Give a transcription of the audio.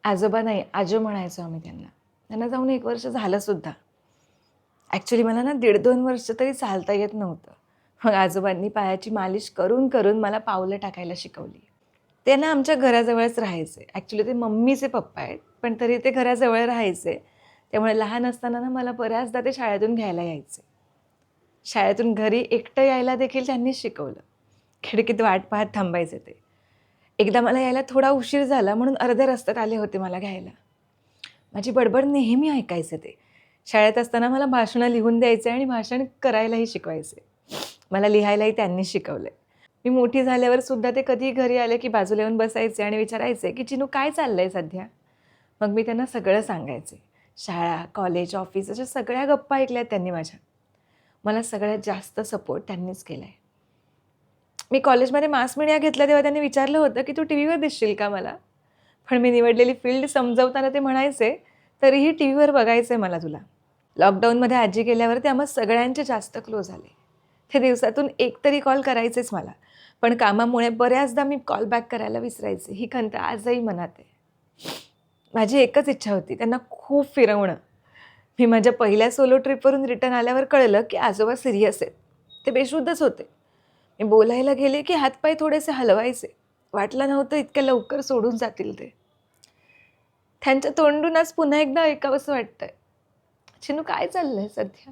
आजोबा नाही, आजो म्हणायचो आम्ही त्यांना. त्यांना जाऊन 1 वर्ष झालं सुद्धा. ॲक्चुअली मला ना 1.5-2 वर्ष तरी चालता येत नव्हतं. मग आजोबांनी पायाची मालिश करून, करून मला पावलं टाकायला शिकवली. ते ना आमच्या घराजवळच राहायचे. ॲक्चुअली ते मम्मीचे पप्पा आहेत, पण तरी ते घराजवळ राहायचे. त्यामुळे लहान असताना ना मला बऱ्याचदा ते शाळेतून घ्यायला यायचे. शाळेतून घरी एकटं यायला देखील त्यांनीच शिकवलं. खिडकीत वाट पाहत थांबायचे ते. एकदा मला यायला थोडा उशीर झाला म्हणून अर्ध्या रस्त्यात आले होते मला घ्यायला. माझी बडबड नेहमी ऐकायचे ते. शाळेत असताना मला भाषणं लिहून द्यायचे आणि भाषण करायलाही शिकवायचे. मला लिहायलाही त्यांनीच शिकवलंय. मी मोठी झाल्यावर सुद्धा ते कधी घरी आले की बाजूला येऊन बसायचे आणि विचारायचे की "चिनू काय चाललंय सध्या?" मग मी त्यांना सगळं सांगायचे. शाळा, कॉलेज, ऑफिस अशा सगळ्या गप्पा ऐकल्यात त्यांनी माझ्या. मला सगळ्यात जास्त सपोर्ट त्यांनीच केलाय. मी कॉलेजमध्ये मास मीडिया घेतला तेव्हा त्यांनी विचारलं होतं की "तू टीव्हीवर दिसशील का मला?" पण मी निवडलेली फील्ड समजवताना ते म्हणायचे, "तरीही टीव्हीवर बघायचंय मला तुला." लॉकडाऊनमध्ये आजी गेल्यावर ते आम्हा सगळ्यांचे जास्त क्लोज झाले. ते दिवसातून 1 तरी कॉल करायचेच मला. पण कामामुळे बऱ्याचदा मी कॉल बॅक करायला विसरायचे. ही खंत आजही मनात आहे. माझी एकच इच्छा होती त्यांना खूप फिरवणं. मी माझ्या पहिल्या सोलो ट्रिपवरून रिटर्न आल्यावर कळलं की आजोबा सीरियस आहेत. ते बेशुद्धच होते. मी बोलायला गेले की हातपाय थोडेसे हलवायचे. वाटलं नव्हतं इतक्या लवकर सोडून जातील ते. त्यांच्या तोंडून आज पुन्हा एकदा ऐकावंसं वाटतंय. "चिनू काय चाललंय सध्या?"